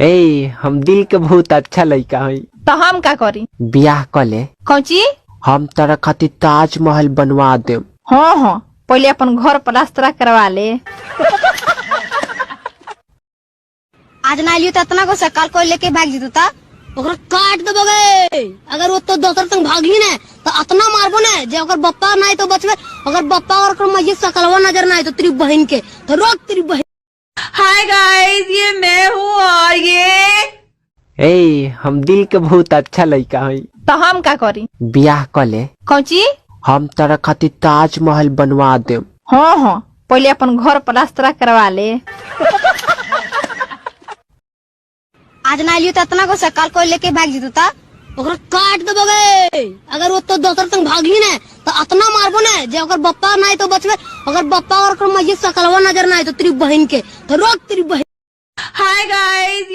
हम दिल के बहुत अच्छा लड़का हई। तो हम का करी? ब्याह कले। कौची? हम तारा खातिर ताजमहल बनवा देम। हाँ हाँ, पहले अपन घर प्लास्टर करवा ले। आज ना लियो तो इतना को सकाल को लेके भाग जीतो ता ओकरा काट देबोगे। अगर वो तो दोसर संग भागी ने तो इतना मारबो ने जे अगर बप्पा नहीं तो बचबे। अगर बप्पा और कर मजे सकलवा नजर ना आए तो तेरी बहन के तो रोक तेरी बहन। हाय गाइस, ये मैं हूँ और ये हम दिल के बहुत अच्छा लड़का हई। तो हम का करी? ब्याह कले। कौची? हम तारा खातिर ताजमहल बनवा देम। हाँ हाँ, पहले अपन घर प्लास्टर करवा ले। आज ना लियो तो इतना को सकाल को लेके भाग जीतो ता ओकरा काट देबोगे। अगर वो तो दोसर संग भागी ने तो इतना मारबो ने जे अगर बप्पा नहीं तो बचबे। अगर बप्पा और कर मजे सकलवा नजर ना आए तो तेरी बहन के तो रोक तेरी बहन। Hi guys,